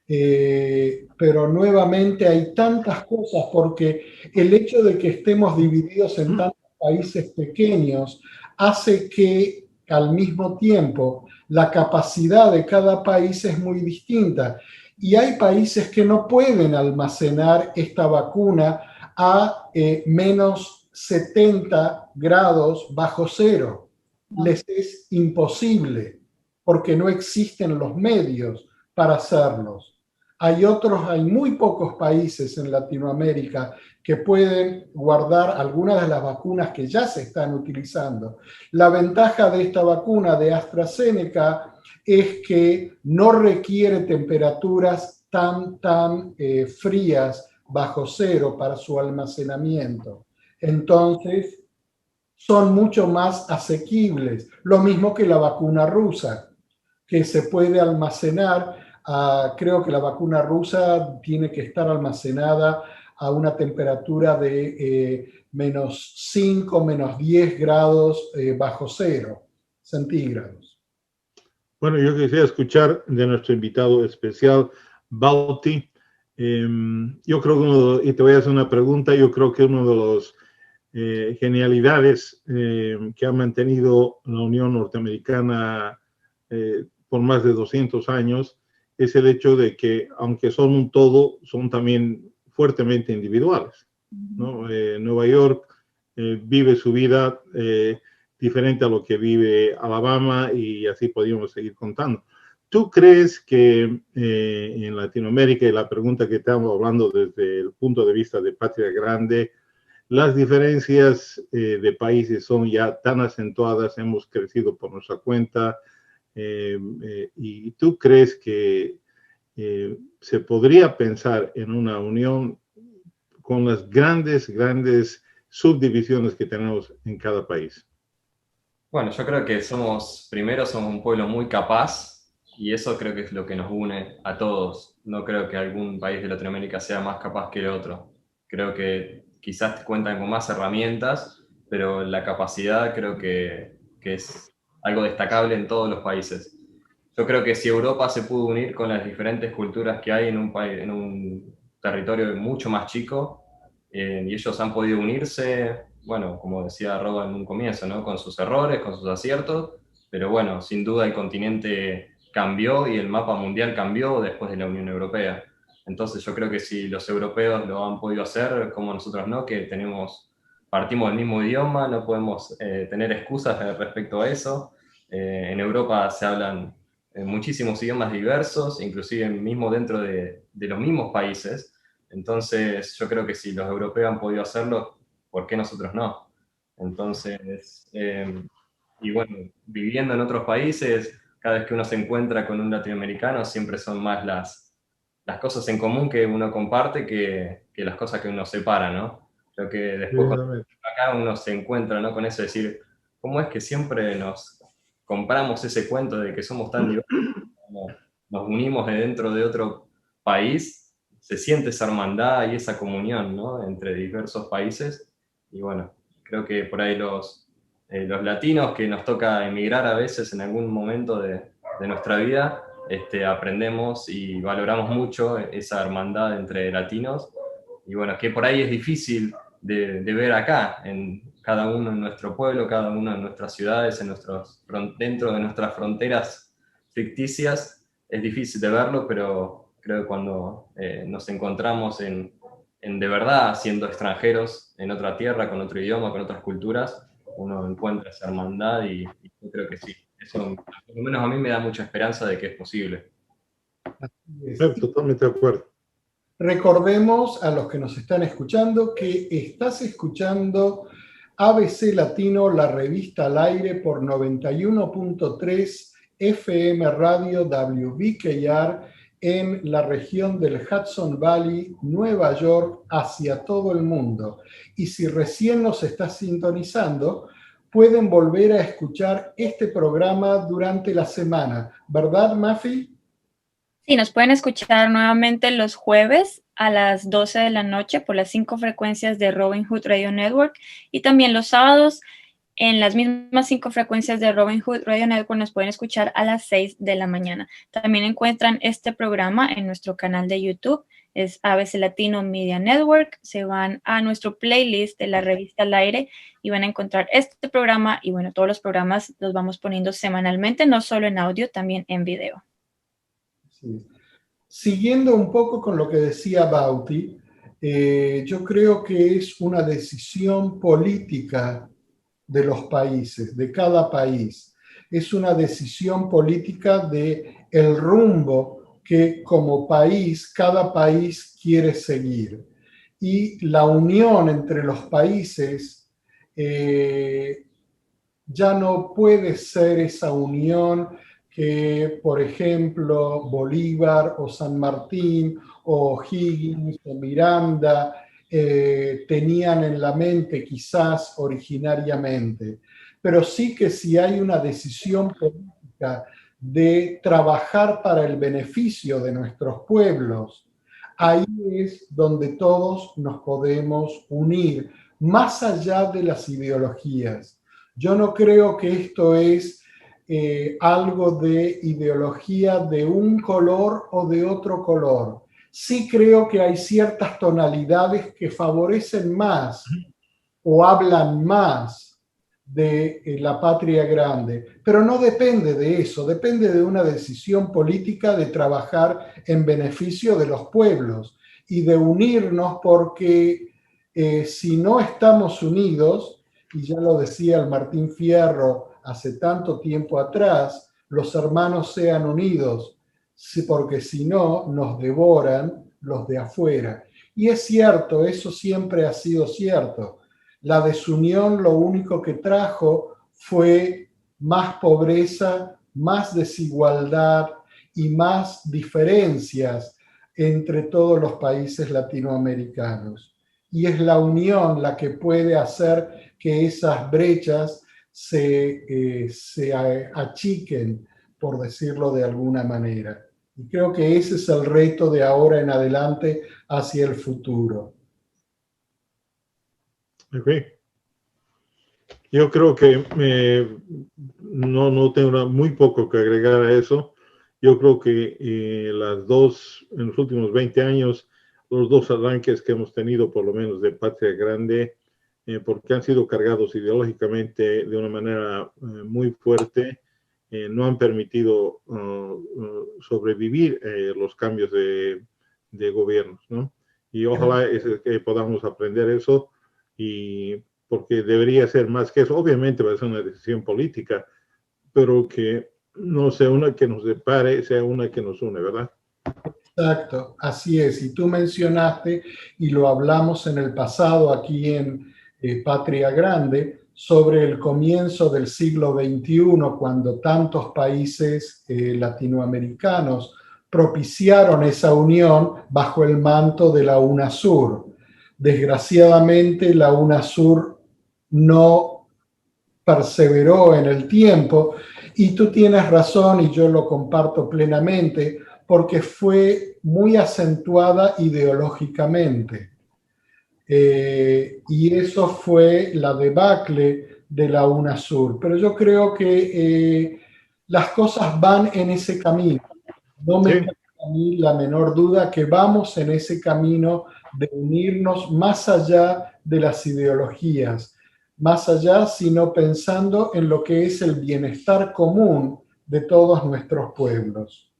Pero nuevamente hay tantas cosas porque el hecho de que estemos divididos en tantos países pequeños hace que al mismo tiempo la capacidad de cada país es muy distinta y hay países que no pueden almacenar esta vacuna a menos 70 grados bajo cero. Les es imposible porque no existen los medios para hacerlos. Hay muy pocos países en Latinoamérica que pueden guardar algunas de las vacunas que ya se están utilizando. La ventaja de esta vacuna de AstraZeneca es que no requiere temperaturas tan frías bajo cero para su almacenamiento. Entonces, son mucho más asequibles. Lo mismo que la vacuna rusa, que se puede almacenar. Creo que la vacuna rusa tiene que estar almacenada a una temperatura de menos 5, menos 10 grados bajo cero centígrados. Bueno, yo quisiera escuchar de nuestro invitado especial, Bauti. Yo creo y te voy a hacer una pregunta, yo creo que uno de los genialidades que ha mantenido la Unión Norteamericana por más de 200 años es el hecho de que, aunque son un todo, son también fuertemente individuales, ¿no? Nueva York vive su vida diferente a lo que vive Alabama y así podríamos seguir contando. ¿Tú crees que en Latinoamérica, y la pregunta que estamos hablando desde el punto de vista de Patria Grande, las diferencias de países son ya tan acentuadas, hemos crecido por nuestra cuenta, y tú crees que se podría pensar en una unión con las grandes subdivisiones que tenemos en cada país? Bueno, yo creo que somos un pueblo muy capaz y eso creo que es lo que nos une a todos. No creo que algún país de Latinoamérica sea más capaz que el otro. Creo que quizás cuentan con más herramientas, pero la capacidad creo que es algo destacable en todos los países. Yo creo que si Europa se pudo unir con las diferentes culturas que hay en un territorio mucho más chico, y ellos han podido unirse, bueno, como decía Roba en un comienzo, ¿no? Con sus errores, con sus aciertos, pero bueno, sin duda el continente cambió y el mapa mundial cambió después de la Unión Europea. Entonces yo creo que si los europeos lo han podido hacer, como nosotros no, que partimos del mismo idioma, no podemos tener excusas respecto a eso. En Europa se hablan muchísimos idiomas diversos, inclusive mismo dentro de los mismos países. Entonces yo creo que si los europeos han podido hacerlo, ¿por qué nosotros no? Entonces, y bueno, viviendo en otros países, cada vez que uno se encuentra con un latinoamericano, siempre son más las cosas en común que uno comparte que las cosas que uno separa, ¿no? Creo que después cuando acá uno se encuentra, ¿no?, con eso de decir, ¿cómo es que siempre nos compramos ese cuento de que somos tan diversos? Nos unimos de dentro de otro país, se siente esa hermandad y esa comunión, ¿no?, entre diversos países. Y bueno, creo que por ahí los latinos que nos toca emigrar a veces en algún momento de nuestra vida, aprendemos y valoramos mucho esa hermandad entre latinos. Y bueno, que por ahí es difícil de ver acá, en cada uno en nuestro pueblo, cada uno en nuestras ciudades, dentro de nuestras fronteras ficticias. Es difícil de verlo, pero creo que cuando nos encontramos en de verdad siendo extranjeros en otra tierra, con otro idioma, con otras culturas, uno encuentra esa hermandad y yo creo que sí. Eso, por lo menos a mí me da mucha esperanza de que es posible. Totalmente de acuerdo. Recordemos a los que nos están escuchando que estás escuchando ABC Latino, la revista al aire por 91.3 FM Radio WBKR en la región del Hudson Valley, Nueva York, hacia todo el mundo. Y si recién nos estás sintonizando, pueden volver a escuchar este programa durante la semana. ¿Verdad, Mafi? Sí, nos pueden escuchar nuevamente los jueves a las 12 de la noche por las 5 frecuencias de Robin Hood Radio Network, y también los sábados en las mismas 5 frecuencias de Robin Hood Radio Network nos pueden escuchar a las 6 de la mañana. También encuentran este programa en nuestro canal de YouTube, es ABC Latino Media Network. Se van a nuestro playlist de la revista al aire y van a encontrar este programa, y bueno, todos los programas los vamos poniendo semanalmente, no solo en audio, también en video. Sí. Siguiendo un poco con lo que decía Bauti, yo creo que es una decisión política de los países, de cada país. Es una decisión política de el rumbo que como país, cada país quiere seguir. Y la unión entre los países ya no puede ser esa unión que, por ejemplo, Bolívar o San Martín o Higgins o Miranda tenían en la mente quizás originariamente. Pero sí que si hay una decisión política de trabajar para el beneficio de nuestros pueblos, ahí es donde todos nos podemos unir, más allá de las ideologías. Yo no creo que esto es algo de ideología de un color o de otro color. Sí creo que hay ciertas tonalidades que favorecen más o hablan más de la patria grande, pero no depende de eso, depende de una decisión política de trabajar en beneficio de los pueblos y de unirnos, porque si no estamos unidos, y ya lo decía el Martín Fierro hace tanto tiempo atrás, los hermanos sean unidos, porque si no nos devoran los de afuera. Y es cierto, eso siempre ha sido cierto. La desunión lo único que trajo fue más pobreza, más desigualdad y más diferencias entre todos los países latinoamericanos. Y es la unión la que puede hacer que esas brechas se achiquen, por decirlo de alguna manera. Y creo que ese es el reto de ahora en adelante hacia el futuro. Okay. Yo creo que no tengo muy poco que agregar a eso. Yo creo que en los últimos 20 años, los dos arranques que hemos tenido, por lo menos de Patria Grande, porque han sido cargados ideológicamente de una manera muy fuerte, no han permitido sobrevivir los cambios de gobiernos, ¿no? Y ojalá que podamos aprender eso, y porque debería ser más que eso. Obviamente va a ser una decisión política, pero que no sea una que nos separe, sea una que nos une, ¿verdad? Exacto, así es. Y tú mencionaste, y lo hablamos en el pasado aquí en Patria Grande, sobre el comienzo del siglo XXI, cuando tantos países latinoamericanos propiciaron esa unión bajo el manto de la UNASUR. Desgraciadamente, la UNASUR no perseveró en el tiempo, y tú tienes razón y yo lo comparto plenamente, porque fue muy acentuada ideológicamente. Y eso fue la debacle de la UNASUR. Pero yo creo que las cosas van en ese camino. No me cabe a mí la menor duda que vamos en ese camino de unirnos más allá de las ideologías, más allá, sino pensando en lo que es el bienestar común de todos nuestros pueblos.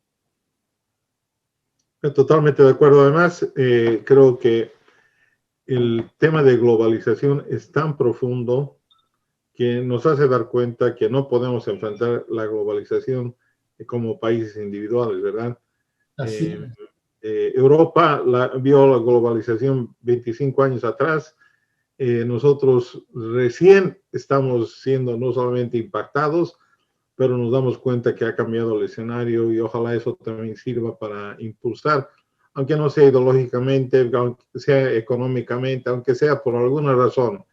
Totalmente de acuerdo. Además, creo que el tema de globalización es tan profundo que nos hace dar cuenta que no podemos enfrentar la globalización como países individuales, ¿verdad? Así Europa vio la globalización 25 años atrás. Nosotros recién estamos siendo no solamente impactados, pero nos damos cuenta que ha cambiado el escenario, y ojalá eso también sirva para impulsar, aunque no sea ideológicamente, aunque sea económicamente, aunque sea por alguna razón,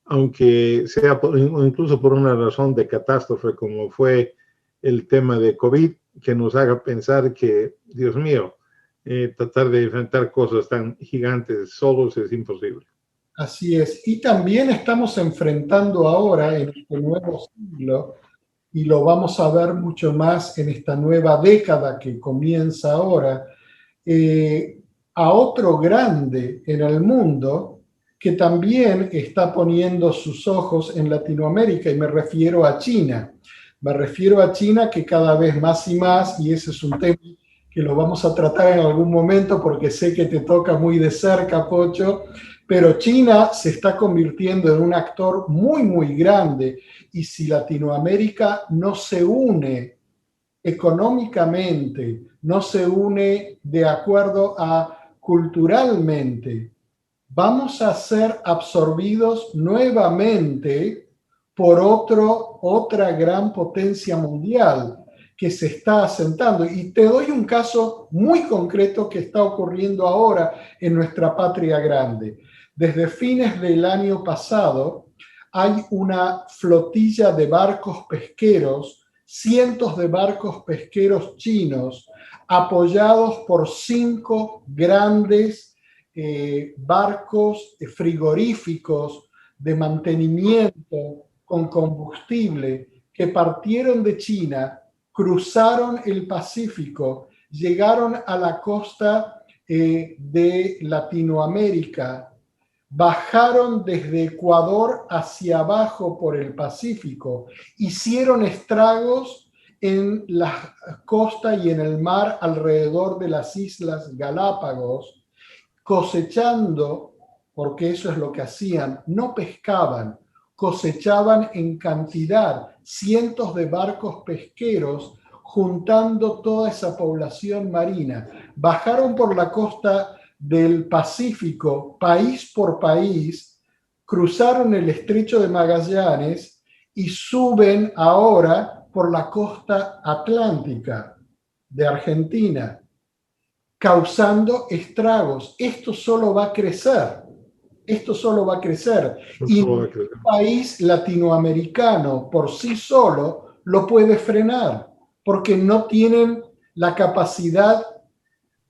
aunque sea incluso por una razón de catástrofe como fue el tema de COVID, que nos haga pensar que, Dios mío, tratar de enfrentar cosas tan gigantes solos es imposible. Así es. Y también estamos enfrentando ahora en este nuevo siglo, y lo vamos a ver mucho más en esta nueva década que comienza ahora, a otro grande en el mundo que también está poniendo sus ojos en Latinoamérica, y me refiero a China. Me refiero a China, que cada vez más y más, y ese es un tema que lo vamos a tratar en algún momento porque sé que te toca muy de cerca, Pocho, pero China se está convirtiendo en un actor muy, muy grande, y si Latinoamérica no se une económicamente, no se une de acuerdo a culturalmente, vamos a ser absorbidos nuevamente por otra gran potencia mundial que se está asentando. Y te doy un caso muy concreto que está ocurriendo ahora en nuestra patria grande. Desde fines del año pasado hay una flotilla de barcos pesqueros, cientos de barcos pesqueros chinos, apoyados por 5 grandes barcos frigoríficos de mantenimiento con combustible, que partieron de China, cruzaron el Pacífico, llegaron a la costa de Latinoamérica, bajaron desde Ecuador hacia abajo por el Pacífico, hicieron estragos en la costa y en el mar alrededor de las Islas Galápagos, cosechando, porque eso es lo que hacían, no pescaban, cosechaban en cantidad, cientos de barcos pesqueros juntando toda esa población marina. Bajaron por la costa del Pacífico, país por país, cruzaron el Estrecho de Magallanes y suben ahora por la costa atlántica de Argentina, causando estragos. Esto solo va a crecer. Esto solo va a crecer. Y un país latinoamericano por sí solo lo puede frenar, porque no tienen la capacidad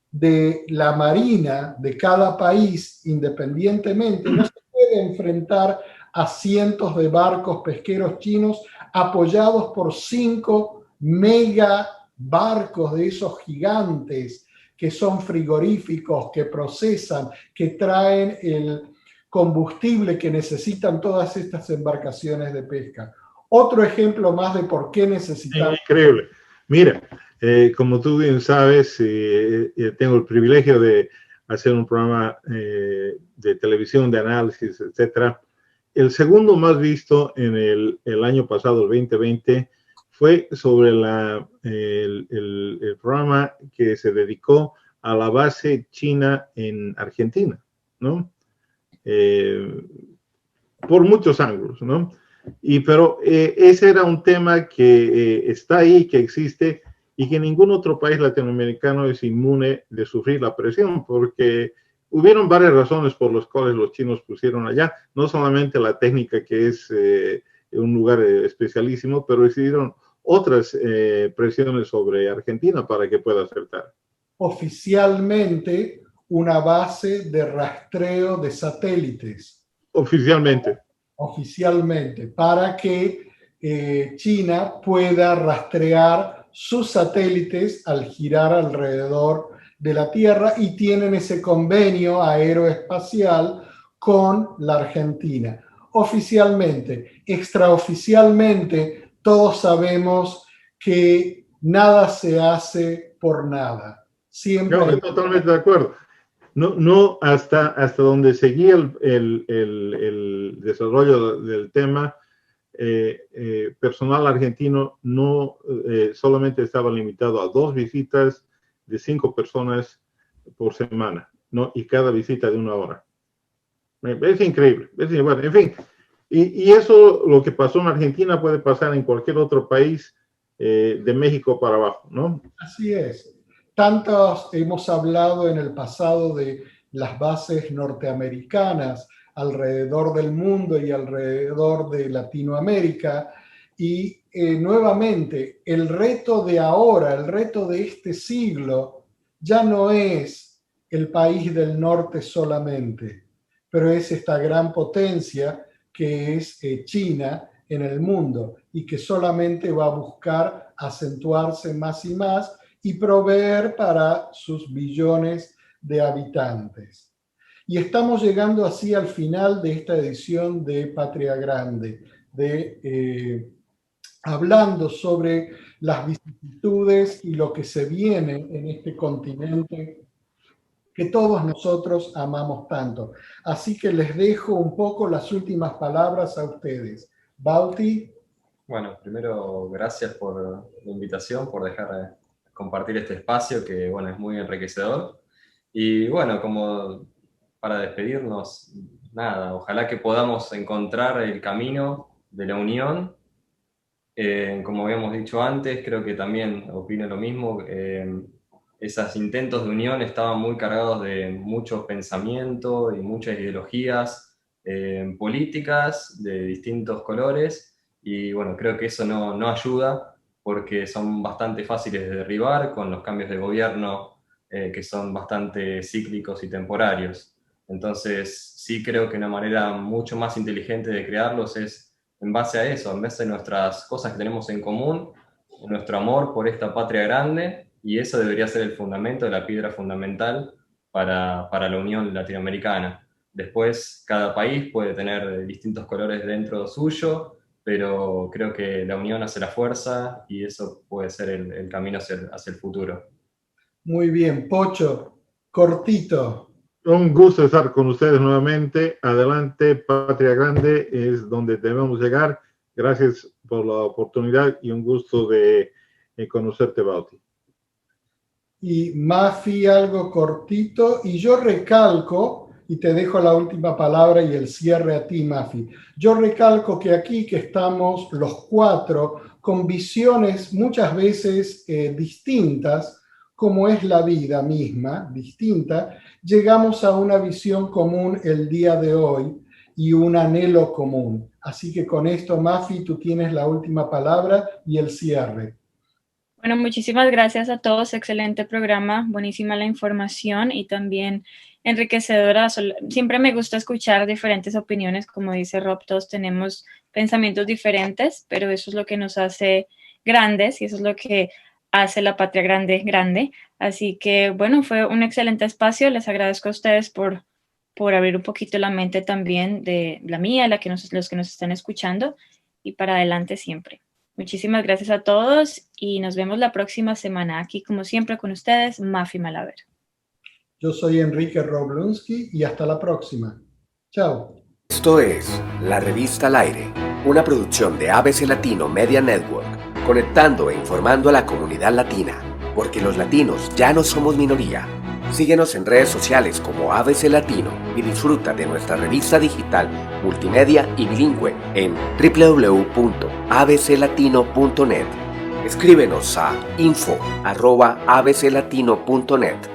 de la marina de cada país independientemente. No se puede enfrentar a cientos de barcos pesqueros chinos apoyados por 5 mega barcos de esos gigantes que son frigoríficos, que procesan, que traen el combustible que necesitan todas estas embarcaciones de pesca. Otro ejemplo más de por qué necesitamos... Increíble. Mira, como tú bien sabes, tengo el privilegio de hacer un programa de televisión, de análisis, etcétera. El segundo más visto en el año pasado, el 2020, fue sobre el programa que se dedicó a la base china en Argentina, ¿no? Por muchos ángulos, ¿no? Pero ese era un tema que está ahí, que existe, y que ningún otro país latinoamericano es inmune de sufrir la presión, porque hubieron varias razones por las cuales los chinos pusieron allá, no solamente la técnica, que es un lugar especialísimo, pero decidieron otras presiones sobre Argentina para que pueda acertar. Oficialmente, una base de rastreo de satélites. Oficialmente. Oficialmente, para que China pueda rastrear sus satélites al girar alrededor de la Tierra, y tienen ese convenio aeroespacial con la Argentina. Oficialmente. Extraoficialmente, todos sabemos que nada se hace por nada. Siempre. No, estoy totalmente de acuerdo. No hasta donde seguía el desarrollo del tema, personal argentino no solamente estaba limitado a 2 visitas de 5 personas por semana, ¿no? Y cada visita de 1 hora. Es increíble. Bueno, en fin, y eso, lo que pasó en Argentina, puede pasar en cualquier otro país de México para abajo, ¿no? Así es. Tantos hemos hablado en el pasado de las bases norteamericanas alrededor del mundo y alrededor de Latinoamérica, y nuevamente el reto de ahora, el reto de este siglo, ya no es el país del norte solamente, pero es esta gran potencia que es China en el mundo, y que solamente va a buscar acentuarse más y más y proveer para sus billones de habitantes. Y estamos llegando así al final de esta edición de Patria Grande, hablando sobre las vicisitudes y lo que se viene en este continente que todos nosotros amamos tanto. Así que les dejo un poco las últimas palabras a ustedes. Bauti. Bueno, primero, gracias por la invitación, por dejar compartir este espacio que, bueno, es muy enriquecedor. Y bueno, como para despedirnos, nada, ojalá que podamos encontrar el camino de la unión. Como habíamos dicho antes, creo que también opino lo mismo. Esos intentos de unión estaban muy cargados de mucho pensamiento y muchas ideologías políticas de distintos colores, y bueno, creo que eso no ayuda, porque son bastante fáciles de derribar con los cambios de gobierno que son bastante cíclicos y temporarios. Entonces sí creo que una manera mucho más inteligente de crearlos es en base a eso, en base a nuestras cosas que tenemos en común, nuestro amor por esta patria grande, y eso debería ser el fundamento, la piedra fundamental para la unión latinoamericana. Después, cada país puede tener distintos colores dentro suyo, pero creo que la unión hace la fuerza, y eso puede ser el camino hacia el futuro. Muy bien, Pocho, cortito. Un gusto estar con ustedes nuevamente. Adelante, Patria Grande es donde debemos llegar. Gracias por la oportunidad y un gusto de conocerte, Bauti. Y Mafi, algo cortito, y yo recalco, y te dejo la última palabra y el cierre a ti, Mafi. Yo recalco que aquí, que estamos los 4 con visiones muchas veces distintas, como es la vida misma, distinta, llegamos a una visión común el día de hoy y un anhelo común. Así que con esto, Mafi, tú tienes la última palabra y el cierre. Bueno, muchísimas gracias a todos. Excelente programa, buenísima la información y también enriquecedora. Siempre me gusta escuchar diferentes opiniones. Como dice Rob, todos tenemos pensamientos diferentes, pero eso es lo que nos hace grandes y eso es lo que hace la Patria Grande grande. Así que, bueno, fue un excelente espacio. Les agradezco a ustedes por abrir un poquito la mente también de la mía, los que nos están escuchando, y para adelante siempre. Muchísimas gracias a todos y nos vemos la próxima semana. Aquí, como siempre, con ustedes, Mafi Malaver. Yo soy Enrique Roblunski y hasta la próxima. Chao. Esto es La Revista al Aire, una producción de ABC Latino Media Network, conectando e informando a la comunidad latina, porque los latinos ya no somos minoría. Síguenos en redes sociales como ABC Latino y disfruta de nuestra revista digital, multimedia y bilingüe en www.abclatino.net. Escríbenos a info@abclatino.net.